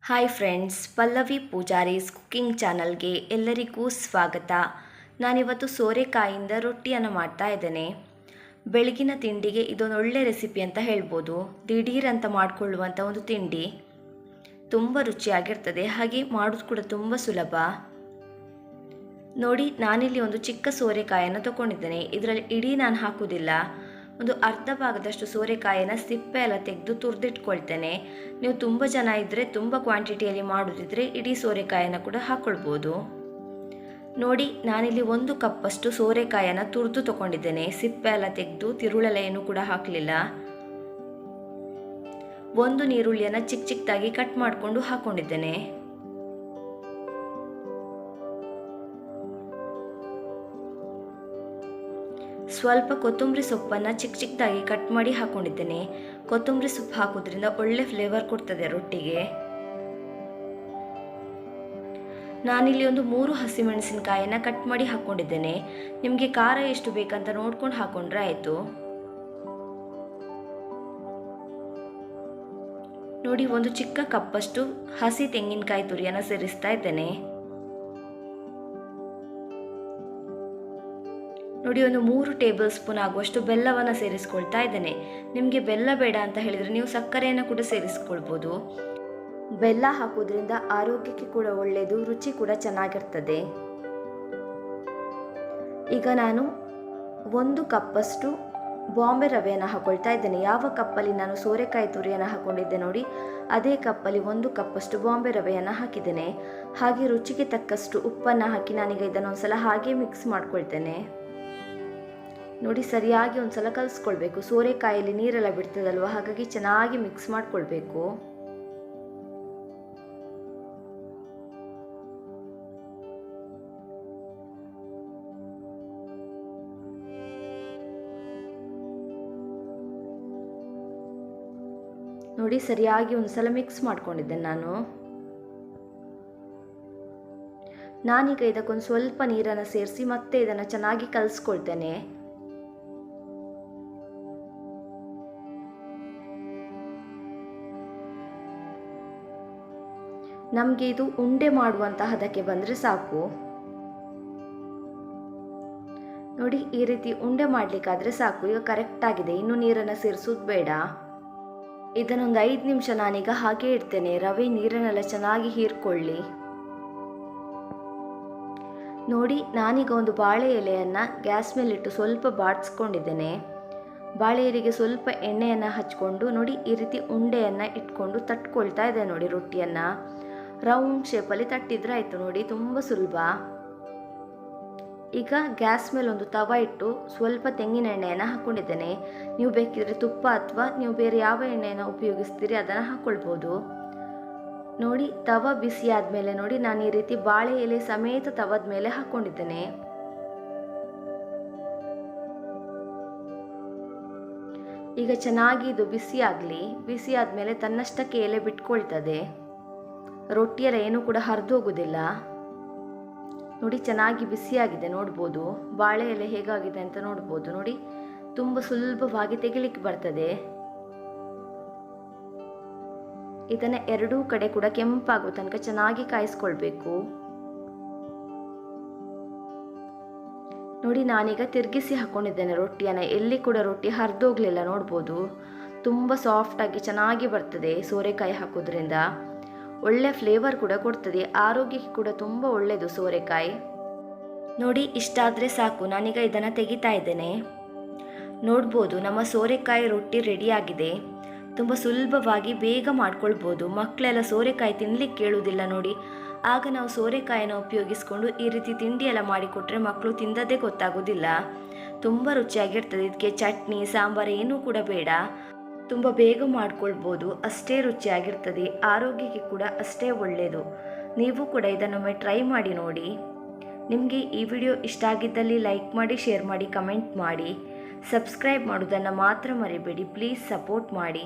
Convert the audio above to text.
Hi friends, Pallavi ಪೂಜಾರೀಸ್ cooking ಚಾನಲ್ಗೆ ಎಲ್ಲರಿಗೂ ಸ್ವಾಗತ. ನಾನಿವತ್ತು ಸೋರೆಕಾಯಿಂದ ರೊಟ್ಟಿಯನ್ನು ಮಾಡ್ತಾ ಇದ್ದೇನೆ. ಬೆಳಗಿನ ತಿಂಡಿಗೆ ಇದೊಂದು ಒಳ್ಳೆ ರೆಸಿಪಿ ಅಂತ ಹೇಳ್ಬೋದು. ದಿಢೀರ್ ಅಂತ ಮಾಡಿಕೊಳ್ಳುವಂಥ ಒಂದು ತಿಂಡಿ. ತುಂಬ ರುಚಿಯಾಗಿರ್ತದೆ, ಹಾಗೆ ಮಾಡೋದು ಕೂಡ ತುಂಬ ಸುಲಭ. ನೋಡಿ, ನಾನಿಲ್ಲಿ ಒಂದು ಚಿಕ್ಕ ಸೋರೆಕಾಯನ್ನು ತಗೊಂಡಿದ್ದೇನೆ. ಇದರಲ್ಲಿ ಇಡೀ ನಾನು ಹಾಕುವುದಿಲ್ಲ. ಒಂದು ಅರ್ಧ ಭಾಗದಷ್ಟು ಸೋರೆಕಾಯಿನ ಸಿಪ್ಪೆ ಎಲ್ಲ ತೆಗೆದು ತುರಿದಿಟ್ಕೊಳ್ತೇನೆ. ನೀವು ತುಂಬ ಜನ ಇದ್ದರೆ, ತುಂಬ ಕ್ವಾಂಟಿಟಿಯಲ್ಲಿ ಮಾಡೋದಿದ್ರೆ ಇಡೀ ಸೋರೆಕಾಯನ್ನು ಕೂಡ ಹಾಕ್ಕೊಳ್ಬೋದು. ನೋಡಿ, ನಾನಿಲ್ಲಿ 1 ಕಪ್ಪಷ್ಟು ಸೋರೆಕಾಯನ್ನು ತುರಿದು ತಗೊಂಡಿದ್ದೇನೆ. ಸಿಪ್ಪೆ ಎಲ್ಲ ತೆಗೆದು ತಿರುಳೆಲ್ಲ ಏನು ಕೂಡ ಹಾಕಲಿಲ್ಲ. 1 ಈರುಳ್ಳಿಯನ್ನು ಚಿಕ್ಕ ಚಿಕ್ಕದಾಗಿ ಕಟ್ ಮಾಡಿಕೊಂಡು ಹಾಕೊಂಡಿದ್ದೇನೆ. ಸ್ವಲ್ಪ ಕೊತ್ತಂಬರಿ ಸೊಪ್ಪನ್ನು ಚಿಕ್ಕ ಚಿಕ್ಕದಾಗಿ ಕಟ್ ಮಾಡಿ ಹಾಕೊಂಡಿದ್ದೇನೆ. ಕೊತ್ತಂಬರಿ ಸೊಪ್ಪು ಹಾಕೋದ್ರಿಂದ ಒಳ್ಳೆ ಫ್ಲೇವರ್ ಕೊಡ್ತದೆ ರೊಟ್ಟಿಗೆ. ನಾನಿಲ್ಲಿ ಒಂದು 3 ಹಸಿಮೆಣಸಿನಕಾಯಿಯನ್ನು ಕಟ್ ಮಾಡಿ ಹಾಕೊಂಡಿದ್ದೇನೆ. ನಿಮಗೆ ಖಾರ ಎಷ್ಟು ಬೇಕಂತ ನೋಡ್ಕೊಂಡು ಹಾಕೊಂಡ್ರೆ ಆಯಿತು. ನೋಡಿ, ಒಂದು ಚಿಕ್ಕ ಕಪ್ಪಷ್ಟು ಹಸಿ ತೆಂಗಿನಕಾಯಿ ತುರಿಯನ್ನು ಸೇರಿಸ್ತಾ ಇದ್ದೇನೆ. ನೋಡಿ, ಒಂದು 3 ಟೇಬಲ್ ಸ್ಪೂನ್ ಆಗುವಷ್ಟು ಬೆಲ್ಲವನ್ನು ಸೇರಿಸ್ಕೊಳ್ತಾ ಇದ್ದೇನೆ. ನಿಮಗೆ ಬೆಲ್ಲ ಬೇಡ ಅಂತ ಹೇಳಿದರೆ ನೀವು ಸಕ್ಕರೆಯನ್ನು ಕೂಡ ಸೇರಿಸ್ಕೊಳ್ಬೋದು. ಬೆಲ್ಲ ಹಾಕೋದ್ರಿಂದ ಆರೋಗ್ಯಕ್ಕೆ ಕೂಡ ಒಳ್ಳೆಯದು, ರುಚಿ ಕೂಡ ಚೆನ್ನಾಗಿರ್ತದೆ. ಈಗ ನಾನು 1 ಕಪ್ಪಷ್ಟು ಬಾಂಬೆ ರವೆಯನ್ನು ಹಾಕೊಳ್ತಾ ಇದ್ದೇನೆ. ಯಾವ ಕಪ್ಪಲ್ಲಿ ನಾನು ಸೋರೆಕಾಯಿ ತುರಿಯನ್ನು ಹಾಕೊಂಡಿದ್ದೆ ನೋಡಿ, ಅದೇ ಕಪ್ಪಲ್ಲಿ 1 ಕಪ್ಪಷ್ಟು ಬಾಂಬೆ ರವೆಯನ್ನು ಹಾಕಿದ್ದೇನೆ. ಹಾಗೆ ರುಚಿಗೆ ತಕ್ಕಷ್ಟು ಉಪ್ಪನ್ನು ಹಾಕಿ ನಾನೀಗ ಇದನ್ನು ಒಂದ್ಸಲ ಹಾಗೆ ಮಿಕ್ಸ್ ಮಾಡ್ಕೊಳ್ತೇನೆ. ನೋಡಿ, ಸರಿಯಾಗಿ ಒಂದ್ಸಲ ಕಲಿಸ್ಕೊಳ್ಬೇಕು. ಸೋರೆಕಾಯಲ್ಲಿ ನೀರೆಲ್ಲ ಬಿಡ್ತದಲ್ವ, ಹಾಗಾಗಿ ಚೆನ್ನಾಗಿ ಮಿಕ್ಸ್ ಮಾಡ್ಕೊಳ್ಬೇಕು. ನೋಡಿ, ಸರಿಯಾಗಿ ಒಂದ್ಸಲ ಮಿಕ್ಸ್ ಮಾಡ್ಕೊಂಡಿದ್ದೇನೆ ನಾನೀಗ ಇದಕ್ಕೊಂದು ಸ್ವಲ್ಪ ನೀರನ್ನು ಸೇರಿಸಿ ಮತ್ತೆ ಇದನ್ನು ಚೆನ್ನಾಗಿ ಕಲಿಸ್ಕೊಳ್ತೇನೆ. ನಮಗೆ ಇದು ಉಂಡೆ ಮಾಡುವಂತಹ ಹದಕ್ಕೆ ಬಂದರೆ ಸಾಕು. ನೋಡಿ, ಈ ರೀತಿ ಉಂಡೆ ಮಾಡಲಿಕ್ಕಾದ್ರೆ ಸಾಕು. ಈಗ ಕರೆಕ್ಟ್ ಆಗಿದೆ, ಇನ್ನು ನೀರನ್ನು ಸೇರಿಸೋದು ಬೇಡ. ಇದನ್ನೊಂದು 5 ನಿಮಿಷ ನಾನೀಗ ಹಾಗೆ ಇಡ್ತೇನೆ. ರವೆ ನೀರನ್ನೆಲ್ಲ ಚೆನ್ನಾಗಿ ಹೀರ್ಕೊಳ್ಳಿ. ನೋಡಿ, ನಾನೀಗ ಒಂದು ಬಾಳೆ ಎಲೆಯನ್ನು ಗ್ಯಾಸ್ ಮೇಲಿಟ್ಟು ಸ್ವಲ್ಪ ಬಾಡಿಸ್ಕೊಂಡಿದ್ದೇನೆ. ಬಾಳೆ ಎಲೆಗೆ ಸ್ವಲ್ಪ ಎಣ್ಣೆಯನ್ನು ಹಚ್ಕೊಂಡು ನೋಡಿ, ಈ ರೀತಿ ಉಂಡೆಯನ್ನು ಇಟ್ಕೊಂಡು ತಟ್ಕೊಳ್ತಾ ಇದೆ. ನೋಡಿ, ರೊಟ್ಟಿಯನ್ನು ರೌಂಡ್ ಶೇಪಲ್ಲಿ ತಟ್ಟಿದ್ರೆ ಆಯಿತು. ನೋಡಿ, ತುಂಬ ಸುಲಭ. ಈಗ ಗ್ಯಾಸ್ ಮೇಲೆ ಒಂದು ತವ ಇಟ್ಟು ಸ್ವಲ್ಪ ತೆಂಗಿನ ಎಣ್ಣೆಯನ್ನು ಹಾಕ್ಕೊಂಡಿದ್ದೇನೆ. ನೀವು ಬೇಕಿದ್ರೆ ತುಪ್ಪ ಅಥವಾ ನೀವು ಬೇರೆ ಯಾವ ಎಣ್ಣೆಯನ್ನು ಉಪಯೋಗಿಸ್ತೀರಿ ಅದನ್ನು ಹಾಕ್ಕೊಳ್ಬೋದು. ನೋಡಿ, ತವ ಬಿಸಿ ಆದಮೇಲೆ ನೋಡಿ, ನಾನು ಈ ರೀತಿ ಬಾಳೆ ಎಲೆ ಸಮೇತ ತವದ ಮೇಲೆ ಹಾಕ್ಕೊಂಡಿದ್ದೇನೆ. ಈಗ ಚೆನ್ನಾಗಿ ಇದು ಬಿಸಿ ಆಗಲಿ. ಬಿಸಿ ಆದಮೇಲೆ ತನ್ನಷ್ಟಕ್ಕೆ ಎಲೆ ಬಿಟ್ಕೊಳ್ತದೆ. ರೊಟ್ಟಿಯೆಲ್ಲ ಏನೂ ಕೂಡ ಹರಿದು ಹೋಗೋದಿಲ್ಲ. ನೋಡಿ, ಚೆನ್ನಾಗಿ ಬಿಸಿಯಾಗಿದೆ, ನೋಡ್ಬೋದು. ಬಾಳೆ ಎಲೆ ಹೇಗಾಗಿದೆ ಅಂತ ನೋಡ್ಬೋದು. ನೋಡಿ, ತುಂಬ ಸುಲಭವಾಗಿ ತೆಗಿಲಿಕ್ಕೆ ಬರ್ತದೆ. ಇದನ್ನು ಎರಡೂ ಕಡೆ ಕೂಡ ಕೆಂಪಾಗೋ ತನಕ ಚೆನ್ನಾಗಿ ಕಾಯಿಸ್ಕೊಳ್ಬೇಕು. ನೋಡಿ, ನಾನೀಗ ತಿರುಗಿಸಿ ಹಾಕೊಂಡಿದ್ದೇನೆ ರೊಟ್ಟಿಯನ್ನು. ಎಲ್ಲಿ ಕೂಡ ರೊಟ್ಟಿ ಹರಿದೋಗ್ಲಿಲ್ಲ, ನೋಡ್ಬೋದು. ತುಂಬ ಸಾಫ್ಟಾಗಿ ಚೆನ್ನಾಗಿ ಬರ್ತದೆ ಸೋರೆಕಾಯಿ ಹಾಕೋದ್ರಿಂದ. ಒಳ್ಳೆ ಫ್ಲೇವರ್ ಕೂಡ ಕೊಡ್ತದೆ, ಆರೋಗ್ಯಕ್ಕೆ ಕೂಡ ತುಂಬ ಒಳ್ಳೆಯದು ಸೋರೆಕಾಯಿ. ನೋಡಿ, ಇಷ್ಟಾದರೆ ಸಾಕು. ನಾನೀಗ ಇದನ್ನು ತೆಗಿತಾ ಇದ್ದೇನೆ. ನೋಡ್ಬೋದು, ನಮ್ಮ ಸೋರೆಕಾಯಿ ರೊಟ್ಟಿ ರೆಡಿಯಾಗಿದೆ. ತುಂಬ ಸುಲಭವಾಗಿ ಬೇಗ ಮಾಡ್ಕೊಳ್ಬೋದು. ಮಕ್ಕಳೆಲ್ಲ ಸೋರೆಕಾಯಿ ತಿನ್ನಲಿಕ್ಕೆ ಕೇಳುವುದಿಲ್ಲ ನೋಡಿ. ಆಗ ನಾವು ಸೋರೆಕಾಯಿನ ಉಪಯೋಗಿಸ್ಕೊಂಡು ಈ ರೀತಿ ತಿಂಡಿ ಎಲ್ಲ ಮಾಡಿಕೊಟ್ರೆ ಮಕ್ಕಳು ತಿಂದದ್ದೇ ಗೊತ್ತಾಗೋದಿಲ್ಲ. ತುಂಬ ರುಚಿಯಾಗಿರ್ತದೆ. ಇದಕ್ಕೆ ಚಟ್ನಿ ಸಾಂಬಾರು ಏನೂ ಕೂಡ ಬೇಡ. ತುಂಬ ಬೇಗ ಮಾಡ್ಕೊಳ್ಬೋದು, ಅಷ್ಟೇ ರುಚಿಯಾಗಿರ್ತದೆ. ಆರೋಗ್ಯಕ್ಕೆ ಕೂಡ ಅಷ್ಟೇ ಒಳ್ಳೆಯದು. ನೀವು ಕೂಡ ಇದನ್ನೊಮ್ಮೆ ಟ್ರೈ ಮಾಡಿ ನೋಡಿ. ನಿಮಗೆ ಈ ವಿಡಿಯೋ ಇಷ್ಟ ಆಗಿದ್ದಲ್ಲಿ ಲೈಕ್ ಮಾಡಿ, ಶೇರ್ ಮಾಡಿ, ಕಮೆಂಟ್ ಮಾಡಿ. ಸಬ್ಸ್ಕ್ರೈಬ್ ಮಾಡೋದನ್ನು ಮಾತ್ರ ಮರಿಬೇಡಿ. ಪ್ಲೀಸ್ ಸಪೋರ್ಟ್ ಮಾಡಿ.